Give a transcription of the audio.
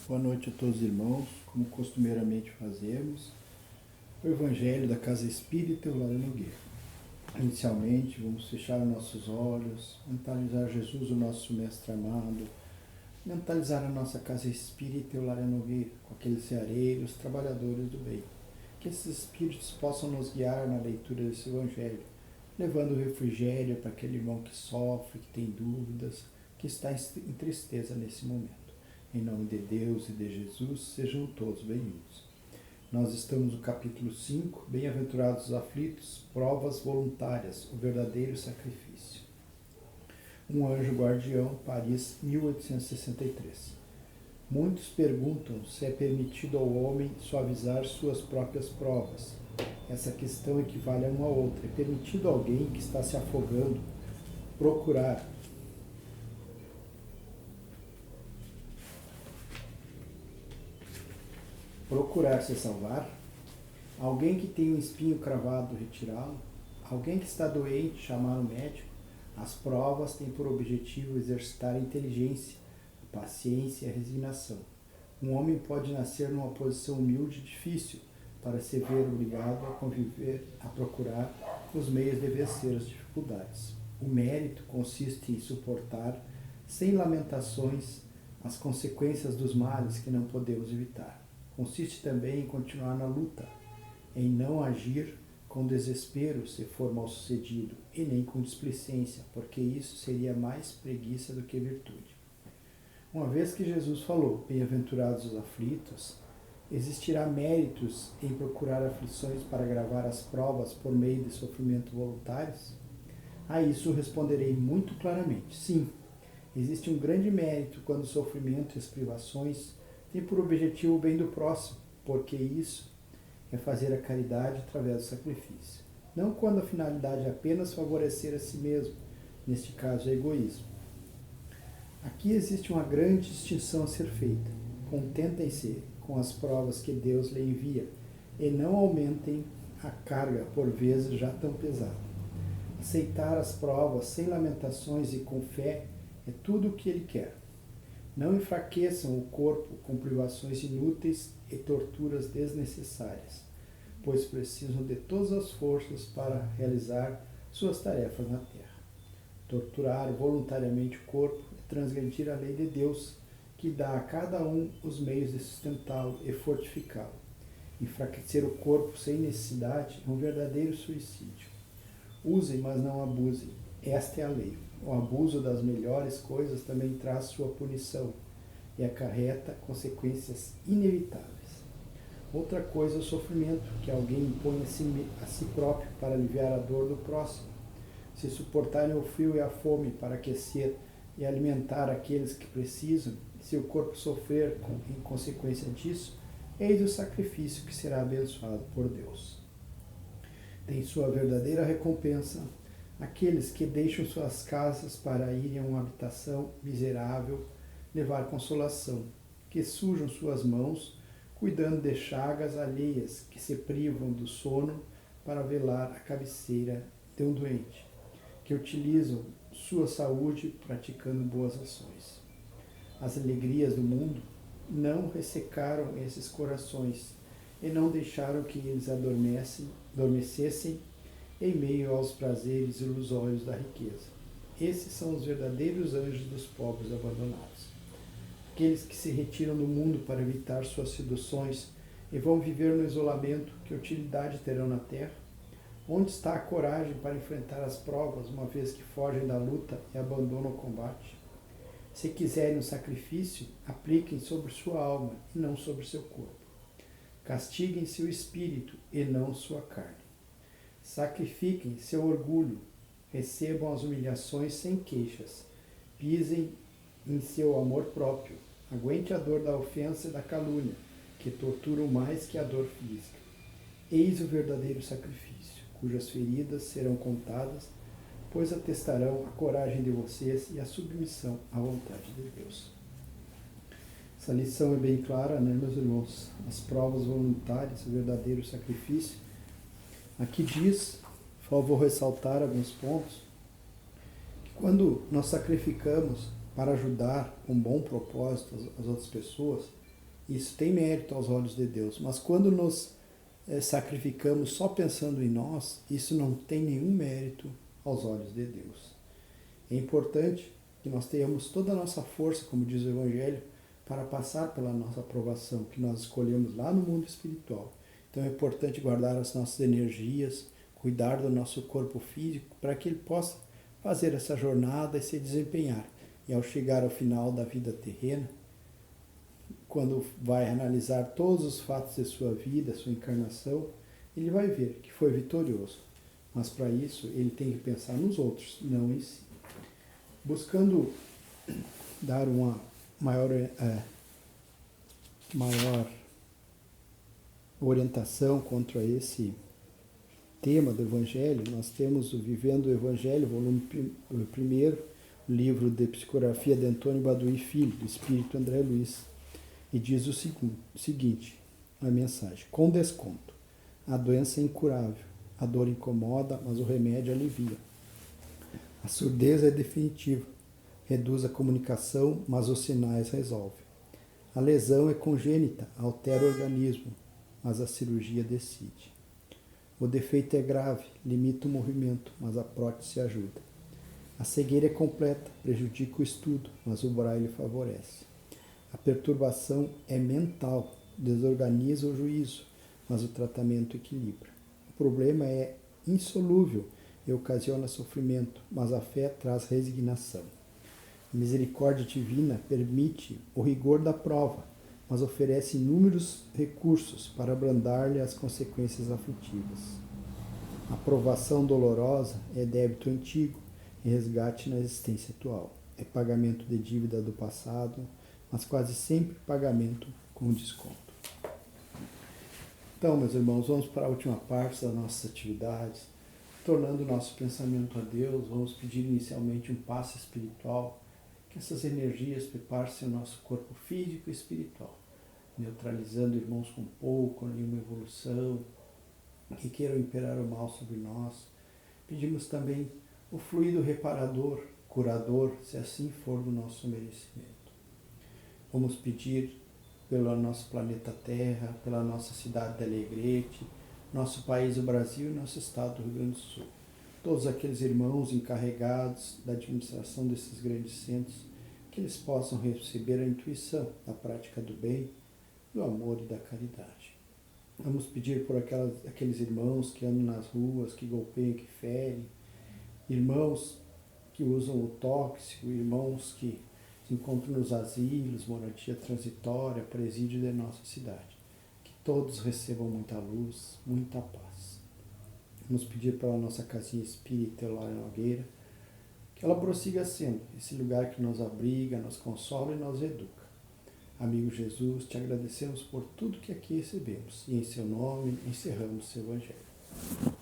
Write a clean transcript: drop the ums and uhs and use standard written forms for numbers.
Boa noite a todos os irmãos, como costumeiramente fazemos, o Evangelho da Casa Espírita Eulália Nogueira. Inicialmente, vamos fechar nossos olhos, mentalizar Jesus, o nosso Mestre amado, mentalizar a nossa Casa Espírita Eulália Nogueira, com aqueles ceareiros, trabalhadores do bem. Que esses espíritos possam nos guiar na leitura desse Evangelho, levando refrigério para aquele irmão que sofre, que tem dúvidas, que está em tristeza nesse momento. Em nome de Deus e de Jesus, sejam todos bem-vindos. Nós estamos no capítulo 5, Bem-aventurados os aflitos, provas voluntárias, o verdadeiro sacrifício. Um anjo guardião, Paris, 1863. Muitos perguntam se é permitido ao homem suavizar suas próprias provas. Essa questão equivale a uma outra. É permitido a alguém que está se afogando procurar se salvar? Alguém que tem um espinho cravado, retirá-lo? Alguém que está doente, chamar o médico? As provas têm por objetivo exercitar a inteligência, a paciência e a resignação. Um homem pode nascer numa posição humilde e difícil para se ver obrigado a conviver, a procurar os meios de vencer as dificuldades. O mérito consiste em suportar, sem lamentações, as consequências dos males que não podemos evitar. Consiste também em continuar na luta, em não agir com desespero se for mal sucedido, e nem com displicência, porque isso seria mais preguiça do que virtude. Uma vez que Jesus falou, bem-aventurados os aflitos, existirá méritos em procurar aflições para agravar as provas por meio de sofrimento voluntários? A isso responderei muito claramente, sim. Existe um grande mérito quando o sofrimento e as privações tem por objetivo o bem do próximo, porque isso é fazer a caridade através do sacrifício. Não quando a finalidade é apenas favorecer a si mesmo, neste caso é egoísmo. Aqui existe uma grande distinção a ser feita. Contentem-se com as provas que Deus lhe envia e não aumentem a carga, por vezes já tão pesada. Aceitar as provas sem lamentações e com fé é tudo o que Ele quer. Não enfraqueçam o corpo com privações inúteis e torturas desnecessárias, pois precisam de todas as forças para realizar suas tarefas na terra. Torturar voluntariamente o corpo é transgredir a lei de Deus, que dá a cada um os meios de sustentá-lo e fortificá-lo. Enfraquecer o corpo sem necessidade é um verdadeiro suicídio. Usem, mas não abusem. Esta é a lei. O abuso das melhores coisas também traz sua punição e acarreta consequências inevitáveis. Outra coisa é o sofrimento, que alguém impõe a si próprio para aliviar a dor do próximo. Se suportarem o frio e a fome para aquecer e alimentar aqueles que precisam, se o corpo sofrer em consequência disso, eis o sacrifício que será abençoado por Deus. Tem sua verdadeira recompensa aqueles que deixam suas casas para irem a uma habitação miserável levar consolação, que sujam suas mãos cuidando de chagas alheias, que se privam do sono para velar a cabeceira de um doente, que utilizam sua saúde praticando boas ações. As alegrias do mundo não ressecaram esses corações e não deixaram que eles adormecessem em meio aos prazeres ilusórios da riqueza. Esses são os verdadeiros anjos dos pobres abandonados. Aqueles que se retiram do mundo para evitar suas seduções e vão viver no isolamento, que utilidade terão na terra? Onde está a coragem para enfrentar as provas, uma vez que fogem da luta e abandonam o combate? Se quiserem o sacrifício, apliquem sobre sua alma e não sobre seu corpo. Castiguem seu espírito e não sua carne. Sacrifiquem seu orgulho, recebam as humilhações sem queixas, pisem em seu amor próprio, aguente a dor da ofensa e da calúnia, que torturam mais que a dor física. Eis o verdadeiro sacrifício, cujas feridas serão contadas, pois atestarão a coragem de vocês e a submissão à vontade de Deus. Essa lição é bem clara, né, meus irmãos? As provas voluntárias, o verdadeiro sacrifício. Aqui diz, só vou ressaltar alguns pontos, que quando nós sacrificamos para ajudar com bom propósito as outras pessoas, Isso tem mérito aos olhos de Deus, mas quando nos sacrificamos só pensando em nós, isso não tem nenhum mérito aos olhos de Deus. É importante que nós tenhamos toda a nossa força, como diz o Evangelho, para passar pela nossa aprovação, que nós escolhemos lá no mundo espiritual. Então é importante guardar as nossas energias, cuidar do nosso corpo físico, para que ele possa fazer essa jornada e se desempenhar. E ao chegar ao final da vida terrena, quando vai analisar todos os fatos de sua vida, sua encarnação, ele vai ver que foi vitorioso. Mas para isso ele tem que pensar nos outros, não em si. Buscando dar uma maior orientação contra esse tema do Evangelho, nós temos o Vivendo o Evangelho, volume 1, livro de psicografia de Antônio Baduy Filho, do Espírito André Luiz, e diz o seguinte, a mensagem: com desconto, a doença é incurável, a dor incomoda, mas o remédio alivia. A surdez é definitiva, reduz a comunicação, mas os sinais resolve. A lesão é congênita, altera o organismo, mas a cirurgia decide. O defeito é grave, limita o movimento, mas a prótese ajuda. A cegueira é completa, prejudica o estudo, mas o braille favorece. A perturbação é mental, desorganiza o juízo, mas o tratamento equilibra. O problema é insolúvel e ocasiona sofrimento, mas a fé traz resignação. A misericórdia divina permite o rigor da prova, mas oferece inúmeros recursos para abrandar-lhe as consequências aflitivas. A provação dolorosa é débito antigo e resgate na existência atual. É pagamento de dívida do passado, mas quase sempre pagamento com desconto. Então, meus irmãos, vamos para a última parte das nossas atividades, tornando o nosso pensamento a Deus. Vamos pedir inicialmente um passe espiritual, que essas energias preparem o nosso corpo físico e espiritual, neutralizando irmãos com pouco, nenhuma evolução, que queiram imperar o mal sobre nós. Pedimos também o fluido reparador, curador, se assim for do nosso merecimento. Vamos pedir pelo nosso planeta Terra, pela nossa cidade de Alegrete, nosso país, o Brasil, e nosso estado do Rio Grande do Sul. Todos aqueles irmãos encarregados da administração desses grandes centros, que eles possam receber a intuição da prática do bem, do amor e da caridade. Vamos pedir por aqueles irmãos que andam nas ruas, que golpeiam, que ferem, irmãos que usam o tóxico, irmãos que se encontram nos asilos, moradia transitória, presídio de nossa cidade. Que todos recebam muita luz, muita paz. Vamos pedir pela nossa casinha espírita lá em Nogueira, que ela prossiga sendo esse lugar que nos abriga, nos consola e nos educa. Amigo Jesus, te agradecemos por tudo que aqui recebemos e em seu nome encerramos o Evangelho.